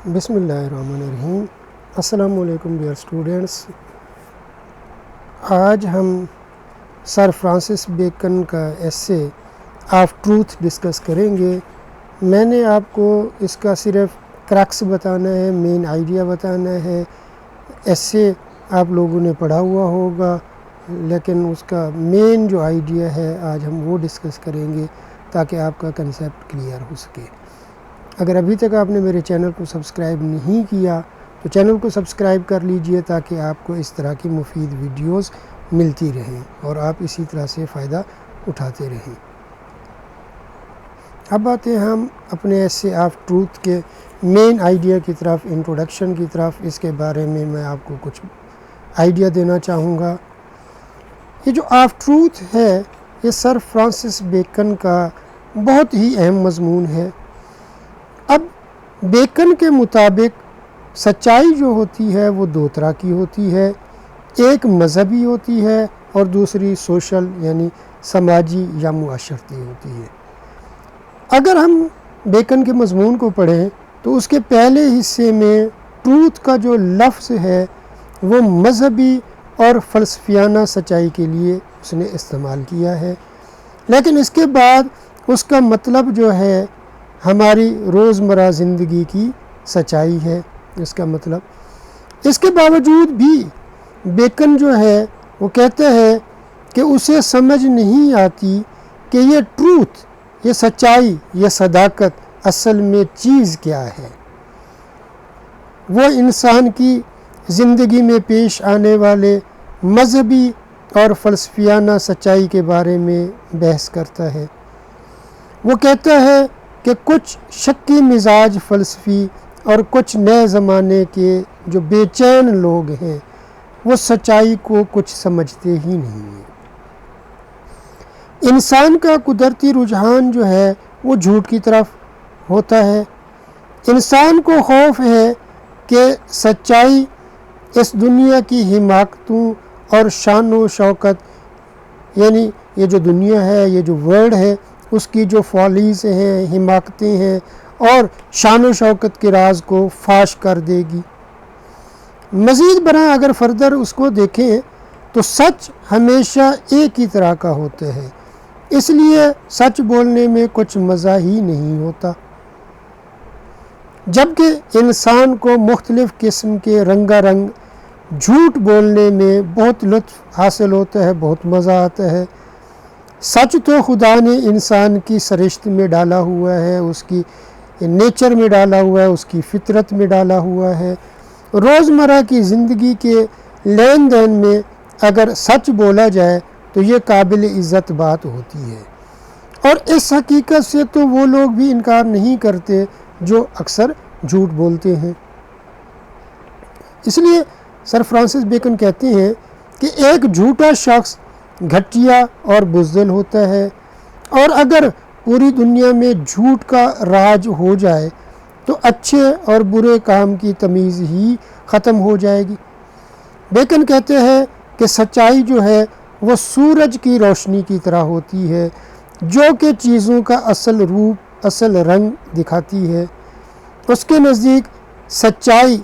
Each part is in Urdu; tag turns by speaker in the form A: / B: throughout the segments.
A: بسم اللہ الرحمن الرحیم۔ السلام علیکم ڈیئر اسٹوڈنٹس۔ آج ہم سر فرانسس بیکن کا ایسے آف ٹروتھ ڈسکس کریں گے۔ میں نے آپ کو اس کا صرف کریکس بتانا ہے، مین آئیڈیا بتانا ہے۔ ایسے آپ لوگوں نے پڑھا ہوا ہوگا، لیکن اس کا مین جو آئیڈیا ہے آج ہم وہ ڈسکس کریں گے تاکہ آپ کا کنسیپٹ کلیئر ہو سکے۔ اگر ابھی تک آپ نے میرے چینل کو سبسکرائب نہیں کیا تو چینل کو سبسکرائب کر لیجئے تاکہ آپ کو اس طرح کی مفید ویڈیوز ملتی رہیں اور آپ اسی طرح سے فائدہ اٹھاتے رہیں۔ اب آتے ہیں ہم اپنے ایسے آف ٹروتھ کے مین آئیڈیا کی طرف، انٹروڈکشن کی طرف۔ اس کے بارے میں آپ کو کچھ آئیڈیا دینا چاہوں گا۔ یہ جو آف ٹروتھ ہے یہ سر فرانسس بیکن کا بہت ہی اہم مضمون ہے۔ اب بیکن کے مطابق سچائی جو ہوتی ہے وہ دو طرح کی ہوتی ہے، ایک مذہبی ہوتی ہے اور دوسری سوشل یعنی سماجی یا معاشرتی ہوتی ہے۔ اگر ہم بیکن کے مضمون کو پڑھیں تو اس کے پہلے حصے میں ٹروتھ کا جو لفظ ہے وہ مذہبی اور فلسفیانہ سچائی کے لیے اس نے استعمال کیا ہے، لیکن اس کے بعد اس کا مطلب جو ہے ہماری روزمرہ زندگی کی سچائی ہے۔ اس کا مطلب اس کے باوجود بھی بیکن جو ہے وہ کہتا ہے کہ اسے سمجھ نہیں آتی کہ یہ ٹروتھ، یہ سچائی، یہ صداقت اصل میں چیز کیا ہے۔ وہ انسان کی زندگی میں پیش آنے والے مذہبی اور فلسفیانہ سچائی کے بارے میں بحث کرتا ہے۔ وہ کہتا ہے کہ کچھ شکی مزاج فلسفی اور کچھ نئے زمانے کے جو بے چین لوگ ہیں وہ سچائی کو کچھ سمجھتے ہی نہیں ہیں۔ انسان کا قدرتی رجحان جو ہے وہ جھوٹ کی طرف ہوتا ہے۔ انسان کو خوف ہے کہ سچائی اس دنیا کی حماقتوں اور شان و شوکت، یعنی یہ جو دنیا ہے، یہ جو ورلڈ ہے، اس کی جو فالیز ہیں، حماقتیں ہیں اور شان و شوکت کے راز کو فاش کر دے گی۔ مزید برآں اگر فردر اس کو دیکھیں تو سچ ہمیشہ ایک ہی طرح کا ہوتا ہے، اس لیے سچ بولنے میں کچھ مزہ ہی نہیں ہوتا، جبکہ انسان کو مختلف قسم کے رنگا رنگ جھوٹ بولنے میں بہت لطف حاصل ہوتا ہے، بہت مزہ آتا ہے۔ سچ تو خدا نے انسان کی سرشت میں ڈالا ہوا ہے، اس کی نیچر میں ڈالا ہوا ہے، اس کی فطرت میں ڈالا ہوا ہے۔ روزمرہ کی زندگی کے لین دین میں اگر سچ بولا جائے تو یہ قابل عزت بات ہوتی ہے، اور اس حقیقت سے تو وہ لوگ بھی انکار نہیں کرتے جو اکثر جھوٹ بولتے ہیں۔ اس لیے سر فرانسس بیکن کہتے ہیں کہ ایک جھوٹا شخص گھٹیا اور بزدل ہوتا ہے، اور اگر پوری دنیا میں جھوٹ کا راج ہو جائے تو اچھے اور برے کام کی تمیز ہی ختم ہو جائے گی۔ بیکن کہتے ہیں کہ سچائی جو ہے وہ سورج کی روشنی کی طرح ہوتی ہے جو کہ چیزوں کا اصل روپ، اصل رنگ دکھاتی ہے۔ اس کے نزدیک سچائی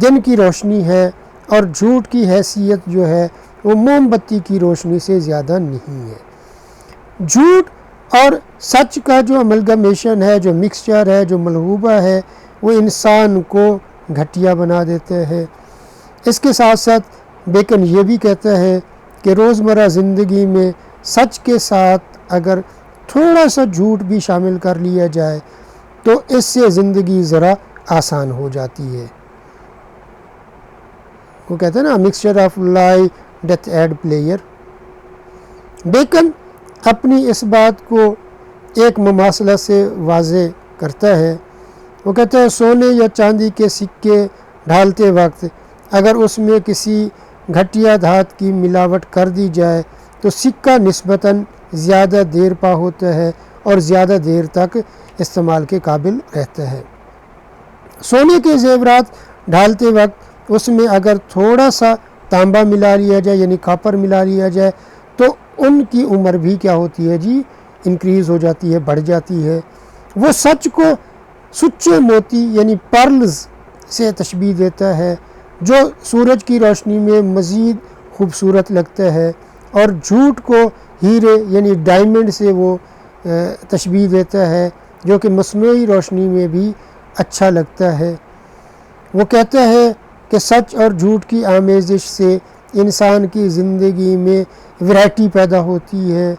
A: دن کی روشنی ہے اور جھوٹ کی حیثیت جو ہے وہ موم بتی کی روشنی سے زیادہ نہیں ہے۔ جھوٹ اور سچ کا جو املگمیشن ہے، جو مکسچر ہے، جو ملحوبہ ہے، وہ انسان کو گھٹیا بنا دیتا ہے۔ اس کے ساتھ ساتھ بیکن یہ بھی کہتا ہے کہ روزمرہ زندگی میں سچ کے ساتھ اگر تھوڑا سا جھوٹ بھی شامل کر لیا جائے تو اس سے زندگی ذرا آسان ہو جاتی ہے۔ وہ کہتے ہیں نا، mixture of lie doth add pleasure. Bacon اپنی اس بات کو ایک مماثلہ سے واضح کرتا ہے۔ وہ کہتا ہے سونے یا چاندی کے سکے ڈھالتے وقت اگر اس میں کسی گھٹیا دھات کی ملاوٹ کر دی جائے تو سکہ نسبتاً زیادہ دیر پا ہوتا ہے اور زیادہ دیر تک استعمال کے قابل رہتا ہے۔ سونے کے زیورات ڈھالتے وقت اس میں اگر تھوڑا سا تانبا ملا لیا جائے یعنی کاپر ملا لیا جائے تو ان کی عمر بھی کیا ہوتی ہے جی، انکریز ہو جاتی ہے، بڑھ جاتی ہے۔ وہ سچ کو سچے موتی یعنی پرلز سے تشبیہ دیتا ہے، جو سورج کی روشنی میں مزید خوبصورت لگتا ہے، اور جھوٹ کو ہیرے یعنی ڈائمنڈ سے وہ تشبیہ دیتا ہے، جو کہ مصنوعی روشنی میں بھی اچھا لگتا ہے۔ وہ کہتا ہے کہ سچ اور جھوٹ کی آمیزش سے انسان کی زندگی میں ورائٹی پیدا ہوتی ہے،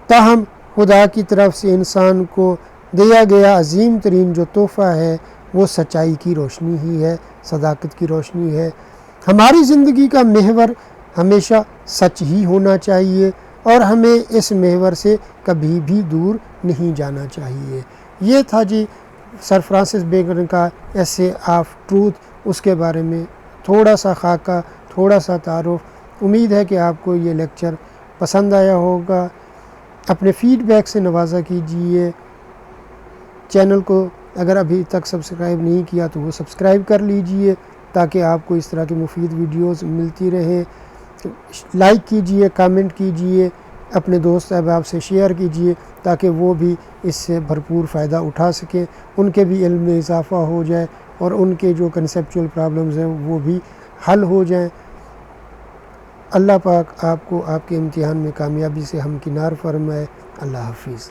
A: تاہم خدا کی طرف سے انسان کو دیا گیا عظیم ترین جو تحفہ ہے وہ سچائی کی روشنی ہی ہے، صداقت کی روشنی ہے۔ ہماری زندگی کا محور ہمیشہ سچ ہی ہونا چاہیے، اور ہمیں اس محور سے کبھی بھی دور نہیں جانا چاہیے۔ یہ تھا جی سر فرانسس بیکن کا ایسے آف ٹروتھ، اس کے بارے میں تھوڑا سا خاکہ، تھوڑا سا تعارف۔ امید ہے کہ آپ کو یہ لیکچر پسند آیا ہوگا۔ اپنے فیڈ بیک سے نوازا کیجیے۔ چینل کو اگر ابھی تک سبسکرائب نہیں کیا تو وہ سبسکرائب کر لیجئے، تاکہ آپ کو اس طرح کی مفید ویڈیوز ملتی رہیں۔ لائک کیجئے، کامنٹ کیجئے، اپنے دوست احباب سے شیئر کیجئے، تاکہ وہ بھی اس سے بھرپور فائدہ اٹھا سکیں، ان کے بھی علم میں اضافہ ہو جائے، اور ان کے جو کنسیپچول پرابلمز ہیں وہ بھی حل ہو جائیں۔ اللہ پاک آپ کو آپ کے امتحان میں کامیابی سے ہمکنار فرمائے۔ اللہ حافظ۔